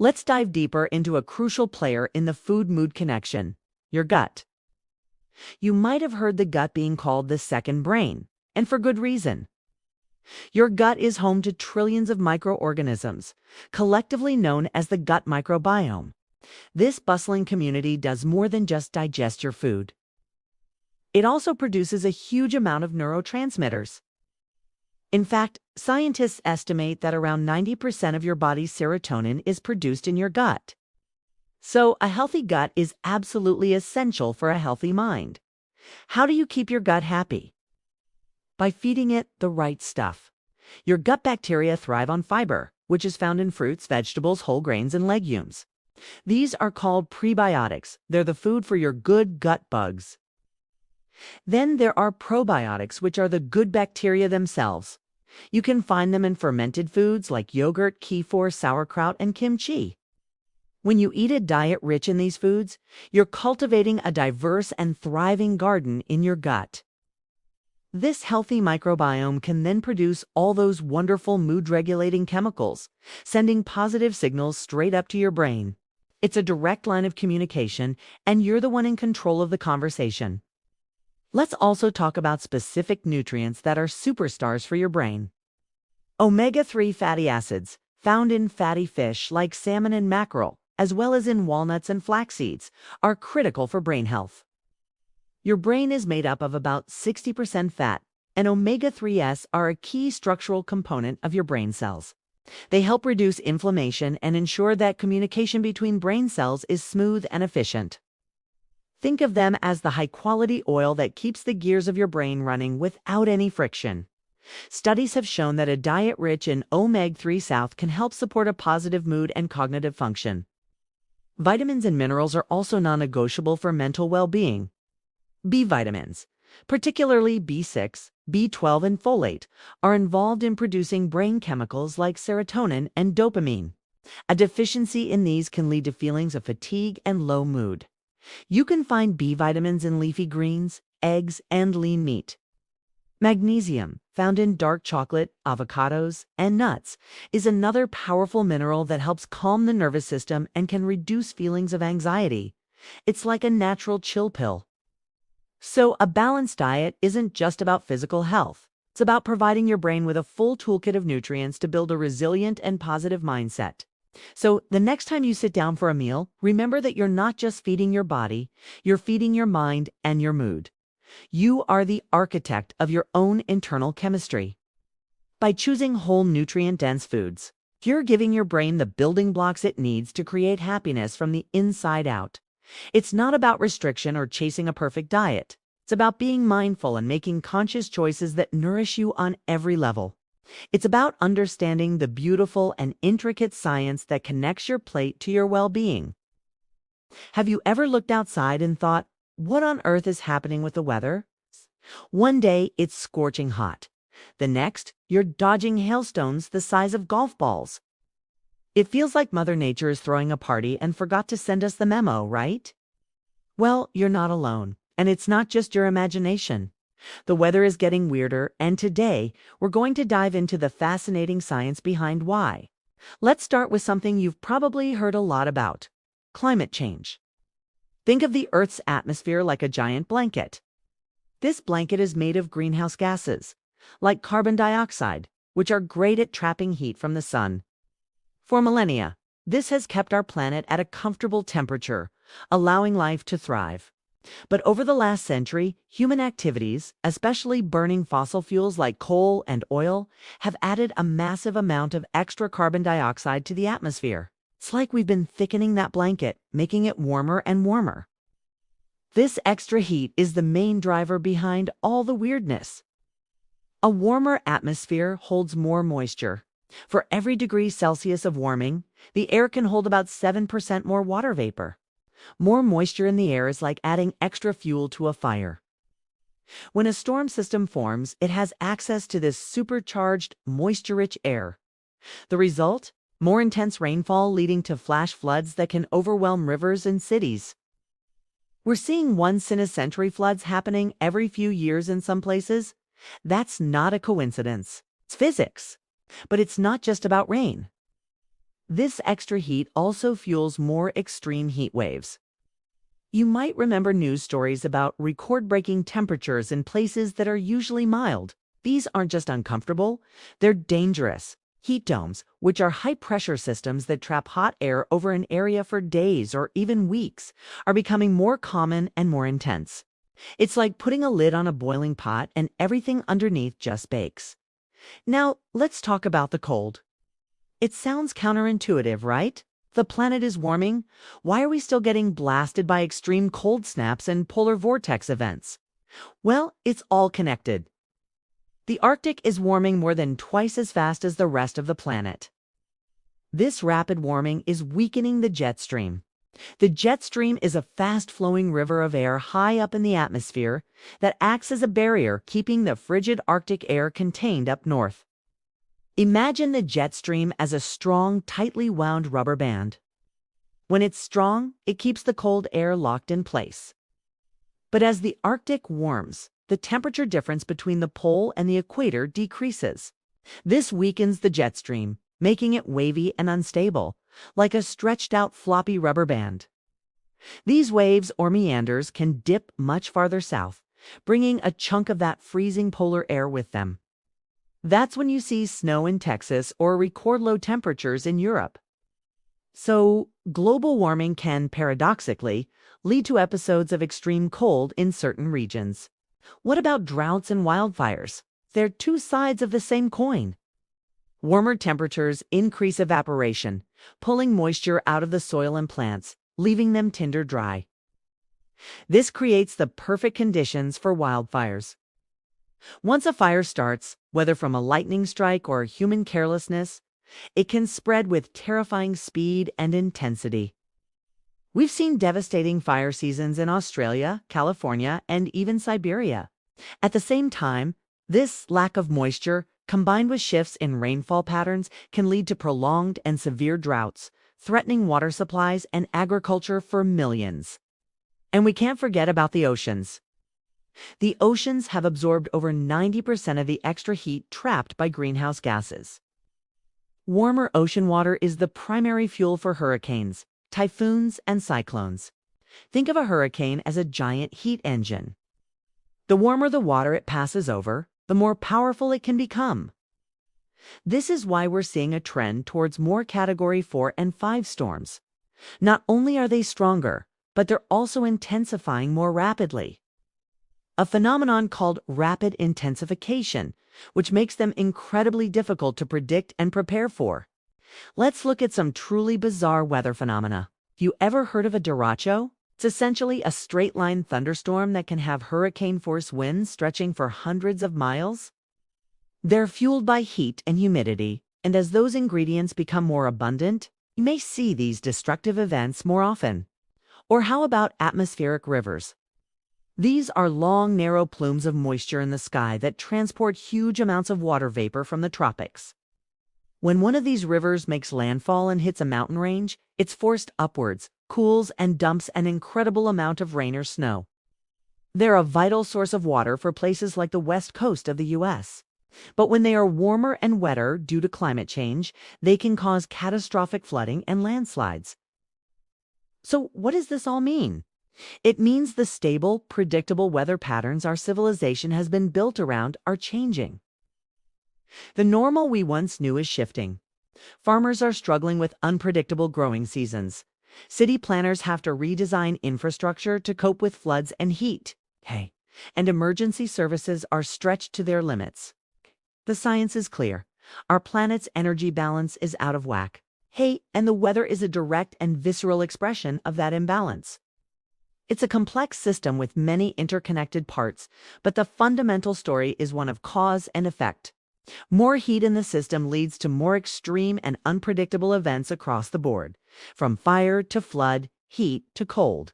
Let's dive deeper into a crucial player in the food-mood connection, your gut. You might have heard the gut being called the second brain, and for good reason. Your gut is home to trillions of microorganisms, collectively known as the gut microbiome. This bustling community does more than just digest your food. It also produces a huge amount of neurotransmitters. In fact, scientists estimate that around 90% of your body's serotonin is produced in your gut. So, a healthy gut is absolutely essential for a healthy mind. How do you keep your gut happy? By feeding it the right stuff. Your gut bacteria thrive on fiber, which is found in fruits, vegetables, whole grains, and legumes. These are called prebiotics. They're the food for your good gut bugs. Then there are probiotics, which are the good bacteria themselves. You can find them in fermented foods like yogurt, kefir, sauerkraut, and kimchi. When you eat a diet rich in these foods, you're cultivating a diverse and thriving garden in your gut. This healthy microbiome can then produce all those wonderful mood-regulating chemicals, sending positive signals straight up to your brain. It's a direct line of communication, and you're the one in control of the conversation. Let's also talk about specific nutrients that are superstars for your brain. Omega-3 fatty acids, found in fatty fish like salmon and mackerel, as well as in walnuts and flax seeds, are critical for brain health. Your brain is made up of about 60% fat, and omega-3s are a key structural component of your brain cells. They help reduce inflammation and ensure that communication between brain cells is smooth and efficient. Think of them as the high-quality oil that keeps the gears of your brain running without any friction. Studies have shown that a diet rich in omega-3 can help support a positive mood and cognitive function. Vitamins and minerals are also non-negotiable for mental well-being. B vitamins, particularly B6, B12, and folate, are involved in producing brain chemicals like serotonin and dopamine. A deficiency in these can lead to feelings of fatigue and low mood. You can find B vitamins in leafy greens, eggs, and lean meat. Magnesium, found in dark chocolate, avocados, and nuts, is another powerful mineral that helps calm the nervous system and can reduce feelings of anxiety. It's like a natural chill pill. So, a balanced diet isn't just about physical health. It's about providing your brain with a full toolkit of nutrients to build a resilient and positive mindset. So, the next time you sit down for a meal, remember that you're not just feeding your body, you're feeding your mind and your mood. You are the architect of your own internal chemistry. By choosing whole nutrient-dense foods, you're giving your brain the building blocks it needs to create happiness from the inside out. It's not about restriction or chasing a perfect diet. It's about being mindful and making conscious choices that nourish you on every level. It's about understanding the beautiful and intricate science that connects your plate to your well-being. Have you ever looked outside and thought, what on earth is happening with the weather? One day, it's scorching hot. The next, you're dodging hailstones the size of golf balls. It feels like Mother Nature is throwing a party and forgot to send us the memo, right? Well, you're not alone, and it's not just your imagination. The weather is getting weirder, and today, we're going to dive into the fascinating science behind why. Let's start with something you've probably heard a lot about: climate change. Think of the Earth's atmosphere like a giant blanket. This blanket is made of greenhouse gases, like carbon dioxide, which are great at trapping heat from the sun. For millennia, this has kept our planet at a comfortable temperature, allowing life to thrive. But over the last century, human activities, especially burning fossil fuels like coal and oil, have added a massive amount of extra carbon dioxide to the atmosphere. It's like we've been thickening that blanket, making it warmer and warmer. This extra heat is the main driver behind all the weirdness. A warmer atmosphere holds more moisture. For every degree Celsius of warming, the air can hold about 7% more water vapor. More moisture in the air is like adding extra fuel to a fire. When a storm system forms, it has access to this supercharged, moisture-rich air. The result? More intense rainfall leading to flash floods that can overwhelm rivers and cities. We're seeing once-in-a-century floods happening every few years in some places. That's not a coincidence. It's physics. But it's not just about rain. this extra heat also fuels more extreme heat waves. You might remember news stories about record-breaking temperatures in places that are usually mild. These aren't just uncomfortable, they're dangerous. Heat domes, which are high-pressure systems that trap hot air over an area for days or even weeks, are becoming more common and more intense. It's like putting a lid on a boiling pot and everything underneath just bakes. Now, let's talk about the cold. It sounds counterintuitive, right? The planet is warming. Why are we still getting blasted by extreme cold snaps and polar vortex events? Well, it's all connected. The Arctic is warming more than twice as fast as the rest of the planet. This rapid warming is weakening the jet stream. The jet stream is a fast-flowing river of air high up in the atmosphere that acts as a barrier keeping the frigid Arctic air contained up north. Imagine the jet stream as a strong, tightly wound rubber band. When it's strong, it keeps the cold air locked in place. But as the Arctic warms, the temperature difference between the pole and the equator decreases. This weakens the jet stream, making it wavy and unstable, like a stretched-out floppy rubber band. These waves or meanders can dip much farther south, bringing a chunk of that freezing polar air with them. That's when you see snow in Texas or record low temperatures in Europe. So, global warming can, paradoxically, lead to episodes of extreme cold in certain regions. What about droughts and wildfires? They're two sides of the same coin. Warmer temperatures increase evaporation, pulling moisture out of the soil and plants, leaving them tinder dry. This creates the perfect conditions for wildfires. Once a fire starts, whether from a lightning strike or human carelessness, it can spread with terrifying speed and intensity. We've seen devastating fire seasons in Australia, California, and even Siberia. At the same time, this lack of moisture, combined with shifts in rainfall patterns, can lead to prolonged and severe droughts, threatening water supplies and agriculture for millions. And we can't forget about the oceans. The oceans have absorbed over 90% of the extra heat trapped by greenhouse gases. Warmer ocean water is the primary fuel for hurricanes, typhoons, and cyclones. Think of a hurricane as a giant heat engine. The warmer the water it passes over, the more powerful it can become. This is why we're seeing a trend towards more Category 4 and 5 storms. Not only are they stronger, but they're also intensifying more rapidly. A phenomenon called rapid intensification, which makes them incredibly difficult to predict and prepare for. Let's look at some truly bizarre weather phenomena. You ever heard of a derecho? It's essentially a straight-line thunderstorm that can have hurricane-force winds stretching for hundreds of miles. They're fueled by heat and humidity, and as those ingredients become more abundant, you may see these destructive events more often. Or how about atmospheric rivers? These are long, narrow plumes of moisture in the sky that transport huge amounts of water vapor from the tropics. When one of these rivers makes landfall and hits a mountain range, it's forced upwards, cools, and dumps an incredible amount of rain or snow. They're a vital source of water for places like the west coast of the U.S. But when they are warmer and wetter due to climate change, they can cause catastrophic flooding and landslides. So what does this all mean? It means the stable, predictable weather patterns our civilization has been built around are changing. The normal we once knew is shifting. Farmers are struggling with unpredictable growing seasons. City planners have to redesign infrastructure to cope with floods and heat. And emergency services are stretched to their limits. The science is clear. Our planet's energy balance is out of whack. And the weather is a direct and visceral expression of that imbalance. It's a complex system with many interconnected parts, but the fundamental story is one of cause and effect. More heat in the system leads to more extreme and unpredictable events across the board, from fire to flood, heat to cold.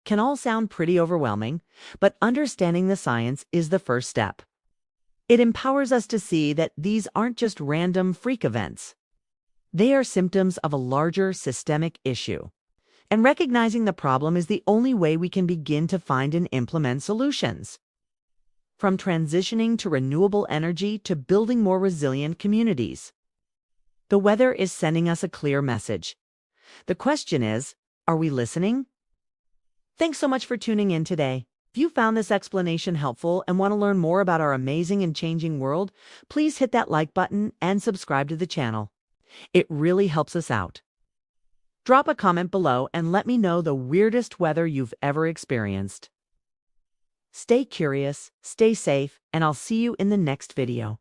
Can all sound pretty overwhelming, but understanding the science is the first step. It empowers us to see that these aren't just random freak events. They are symptoms of a larger systemic issue. And recognizing the problem is the only way we can begin to find and implement solutions. From transitioning to renewable energy to building more resilient communities. The weather is sending us a clear message. The question is, are we listening? Thanks so much for tuning in today. If you found this explanation helpful and want to learn more about our amazing and changing world, please hit that like button and subscribe to the channel. It really helps us out. Drop a comment below and let me know the weirdest weather you've ever experienced. Stay curious, stay safe, and I'll see you in the next video.